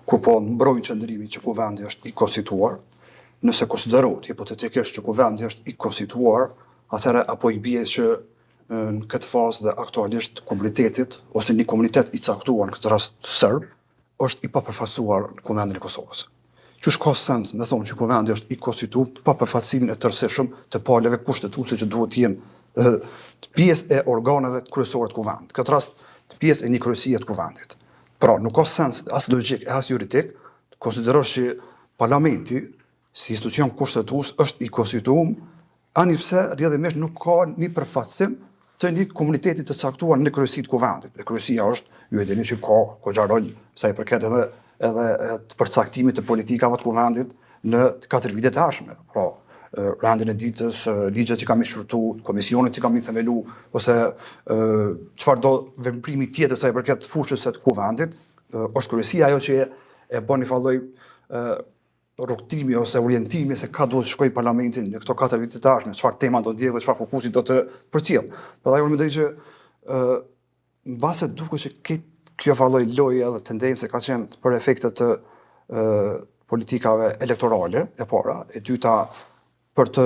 kur po mbrojnë qëndrimin që kuvendi është i konstituar, nëse konsiderohet hipotetikisht që kuvendi është i konstituar, atëherë apo i bie që në këtë fazë dhe aktualisht komunitetit ose një komunitet i caktuar, në këtë rast serb, është i papërfaqësuar në Kuvendin e Kosovës. Qysh ka sens me thonë që kuvendi është i konstituar pa përfaqësimin e tërësishëm të palëve kushtetuese që duhet të jenë pjesë e organeve kryesore të kuvendit. Këtë rast pjesë e një kryesie të kuvendit. Pra, nuk ka sens as logjik e as juridik të konsiderosh që parlamenti si institucion kushtetues është i konstituum, ani pse rrjedhimisht nuk ka një përfaqësim të një komuniteti të caktuar në kryesi të kuvendit. E kryesia është, ju e dini që ka goxha rol sa i përket edhe të përcaktimit të politikave të kuvendit në 4 vitet e ardhshme. Pra, rendin e ditës, ligjet që kam i shurtu, komisionet që kam i themelu, ose çfarëdo veprimi tjetër sa i përket fushës së kuvendit, është kryesia ajo që e bën një falloj rrugtimi ose orientimi se ka duhet të shkojë parlamentin në këto 4 vite të ardhshme, çfarë tema do ndjek dhe çfarë fokusi do të përcjell. Prandaj unë mendoj që mbase duket që kjo falloj loje dhe tendencë ka qenë për efekte të politikave elektorale e para, e dyta për të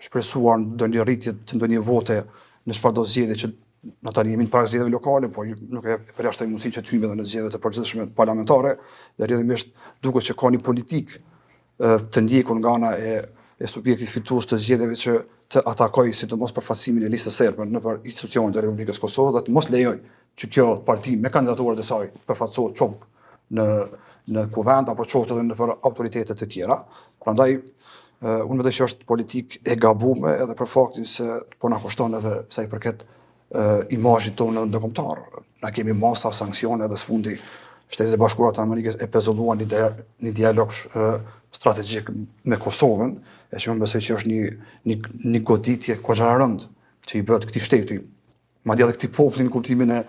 shpresuar ndonjë rritje të ndonjë vote në çfarëdo zgjedhje që në tani jemi në para zgjedhjeve lokale, po nuk e përjashtoj mundësinë që të hyjmë edhe në zgjedhjet e përgjithshme parlamentare, dhe rrjedhimisht duket që ka një politikë të ndjekur nga ana e subjektit fitues të zgjedhjeve që të atakojë sidomos përfaqësimin e listës serbe nëpër institucionet e Republikës Kosovës dhe të mos lejojë që kjo parti me kandidaturat e saj përfaqësohet qoftë në kuvend apo qoftë edhe nëpër autoritetet e tjera. Prandaj unë mendoj që është politikë e gabuar edhe për faktin se po na kushton edhe sa i përket imazhit tonë ndërkombëtar. Na kemi masa sanksione dhe sfundi Shtetet e Bashkuara të Amerikës e pezulluan një dialog strategjik me Kosovën, e që unë besoj që është një goditje goxha e rëndë që i bëhet këtij shteti, madje edhe këtij populli në kuptimin e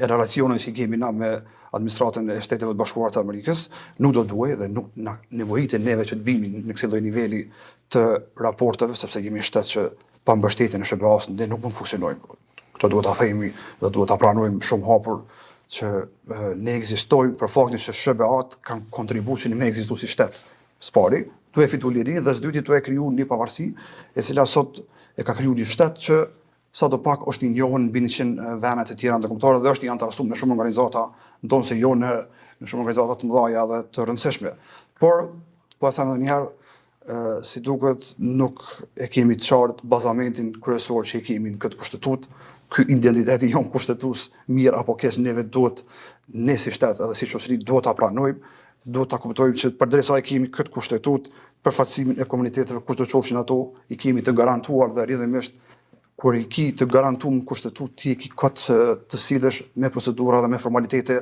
relacioneve që kemi na me administratën e Shteteve të Bashkuara të Amerikës, nuk do duhet dhe nuk na nevojitet neve që të bimi në kësaj lloj niveli të raporteve, sepse jemi shtet që pa mbështetjen e SBA-s ne nuk mund të funksionojmë. Këto duhet ta themi dhe duhet ta pranojmë shumë hapur që ne ekzistojmë për faktin që SBA-t kanë kontribuar që ne me ekzistuar si shtet. Spari, tu e fitu lirinë dhe s'dyti tu e kriju një pavarësi, e cila sot e ka kriju një shtet që sadopak është i njohur mbi 100 vende të tjera ndërkombëtare dhe është i anëtarësuar në shumë organizata, ndonse jo në shumë organizata të mëdha dhe të rëndësishme. Por, po e them edhe një herë, si duket nuk e kemi të qartë bazamentin kryesor që e kemi në këtë kushtetut. Ky identiteti jon kushtetues mirë apo keq neve duhet ne si shtet edhe si shoqëri duhet ta pranojmë, duhet ta kuptojmë që përderisa e kemi këtë kushtetut, përfaqësimin e komuniteteve kush do qofshin ato, i kemi të garantuar dhe rrjedhimisht kur i ki të garantuar kushtetut ti ki kot të sillesh me procedura dhe me formalitete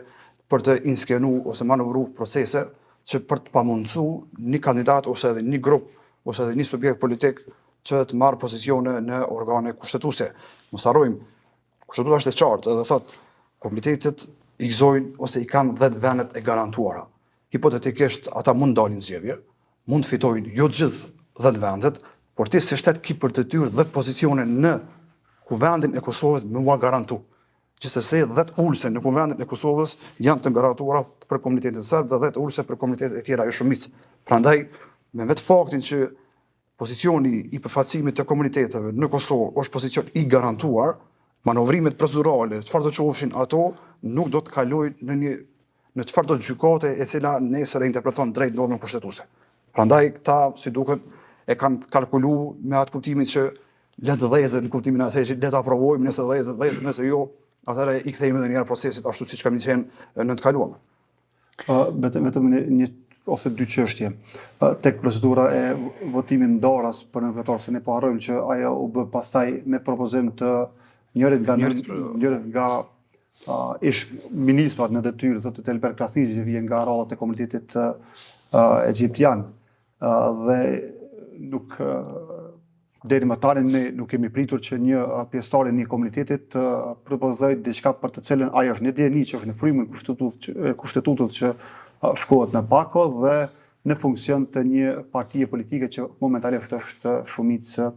për të inskenuar ose manovruar procese që për të pamundsuar një kandidat ose edhe një grup ose edhe një subjekt politik që të marrë pozicione në organe kushtetuese. Mos harrojmë, kushtetuta është e qartë edhe thotë komitetet i gëzojnë ose i kanë 10 vendet e garantuara. Hipotetikisht ata mund dalin zgjedhje, mund fitojnë jo të gjithë 10 vendet, por ti si shtet ki për detyrë 10 pozicione në kuvendin e Kosovës me mua garantu. Gjithsesi 10 ulse në kuvendin e Kosovës janë të garantuara për komunitetin serb dhe 10 ulse për komunitetet e tjera e shumicë. Prandaj me vetë faktin që pozicioni i përfaqësimit të komuniteteve në Kosovë është pozicion i garantuar, manovrimet procedurale, çfarë do qofshin ato, nuk do të kalojnë në çfarëdo gjykate e cila nesër e interpreton drejt normën kushtetuese. Prandaj këta si duket e kanë kalkuluar me atë kuptimin që le të dhezet në kuptimin e që le ta aprovojmë, nëse dhezet, nëse jo, atëherë i kthejmë edhe një herë procesit ashtu siç kemi qenë në të kaluarme. Vetëm një ose 2 çështje. Tek procedura e votimit ndarës për nënvetar, se ne po harrojmë që ajo u bë pastaj me propozim të njërit nga ish ministrat në detyrë, zotit Elber Krasniqi, që vjen nga radhat e komunitetit egjiptian. Dhe nuk deri më tani ne nuk kemi pritur që një pjesëtar i një komunitetit të propozojë diçka për të cilën ajo është në dieni që është në frymën kushtetutës që shkohet në pako dhe në funksion të një partie politike që momentalisht është shumicë,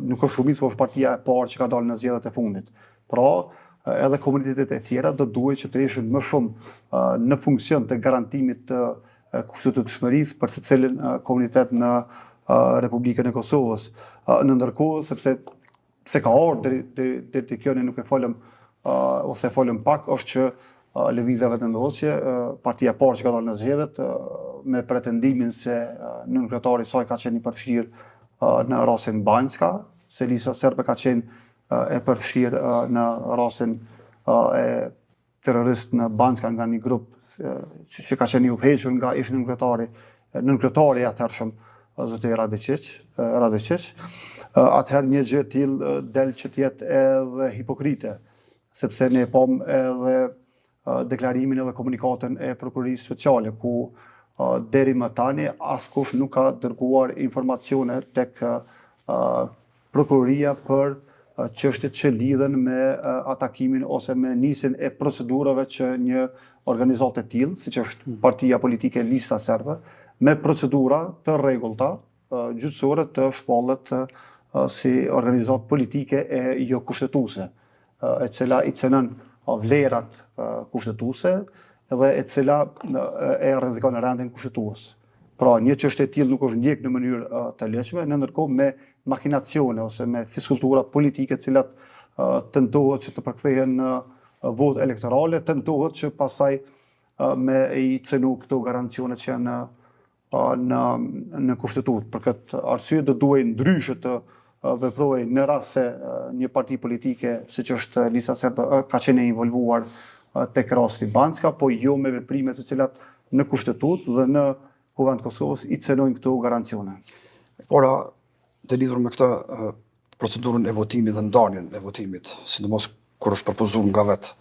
nuk është shumicë, por është partia e parë që ka dalë në zgjedhjet e fundit. Pra, edhe komunitetet e tjera do duhet që të ishin më shumë në funksion të garantimit të kushtëtutshmërisë për secilin komunitet në Republikën e Kosovës. Në ndërkohë, sepse se ka orë deri te kjo ne nuk e folëm ose folëm pak, është që lëvizja vetëndosje, partia e parë që ka dalë në zgjedhjet me pretendimin se nënkryetari i saj ka qenë i përfshirë në rastin Banjska, se Lisa Serbe ka qenë e përfshirë në rastin e terrorist në Banjska nga një grup që ka qenë i udhëhequr nga ish nënkryetari i atëhershëm zoti Radičić. Atëherë një gjë e tillë del që të jetë edhe hipokrite, sepse ne pam edhe deklarimin edhe komunikatën e prokurorisë speciale, ku deri më tani askush nuk ka dërguar informacione tek prokuroria për çështjet që lidhen me atakimin ose me nisjen e procedurave që një organizatë e tillë, siç është partia politike Lista Serbe, me procedura të rregullta gjyqësore të shpallet si organizatë politike e jo kushtetuese, e cila i cënon vlerat kushtetuese dhe e cila e rrezikon rendin kushtetues. Pra, një çështje e tillë nuk është ndjek në mënyrë të lehtëshme, në ndërkohë me makinacione ose me fiskultura politike të cilat tentohet që të përkthehen në votë elektorale, tentohet që pastaj me i cenu këto garancionet që janë në kushtetutë. Për këtë arsye do duhej ndryshe të veproj në rast se një parti politike, siç është Lista Serbe, ka qenë involvuar tek rasti Banjska, po jo me veprime të cilat në kushtetutë dhe në Kuvend Kosovës i cenojnë këto garancione. Ora, të lidhur me këtë procedurën e votimit dhe ndarjen e votimit, sidomos kur është propozuar nga vetë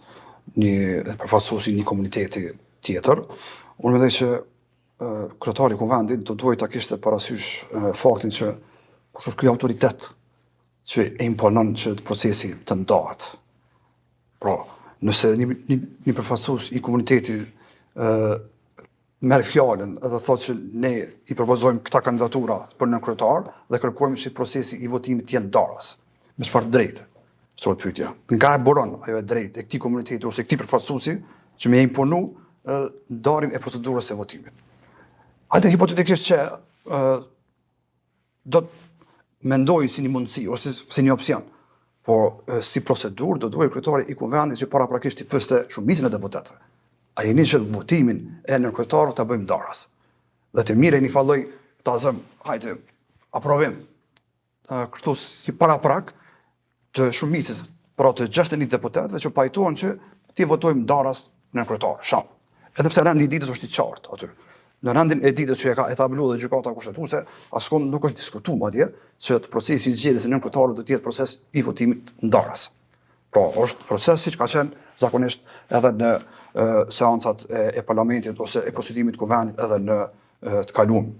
një përfaqësuesi një komuniteti tjetër, unë mendoj që kryetari i kuvendit do duhet ta kishte parasysh faktin që kush është ky autoritet që e imponon që procesi të ndahet. Pra, nëse një përfaqësues i komunitetit merr fjalën edhe thotë që ne i propozojmë këta kandidatura për nënkryetar dhe kërkojmë që procesi i votimit të jenë ndarës. Me çfarë drejte? Sot pyetja. Nga e buron ajo e drejtë e këtij komuniteti ose këtij përfaqësuesi që më imponu ndarjen e procedurës së votimit. Hajde hipotetikisht që do të mendoj si një mundësi ose si një opsion, por si procedurë do duhet kryetari i kuvendit që paraprakisht i pyeste shumicën e deputetëve. A jeni që votimin e nënkryetarit ta bëjmë ndarës. Dhe të mirë një falloj ta zëm, hajde, aprovim. Kështu si paraprak të shumicës, pra të 61 deputetëve që pajtohen që ti votojmë ndarës nënkryetar, sham. Edhe pse rendi i ditës është i qartë aty. Në rendin e ditës që e ka etabluar dhe gjykata kushtetuese, askund nuk është diskutuar atje që procesi i zgjedhjes së nënkryetarit do të jetë proces i votimit ndarës. Pra, është proces siç ka qenë zakonisht edhe në seancat e parlamentit ose e konstituimit të kuvendit edhe në të kaluam.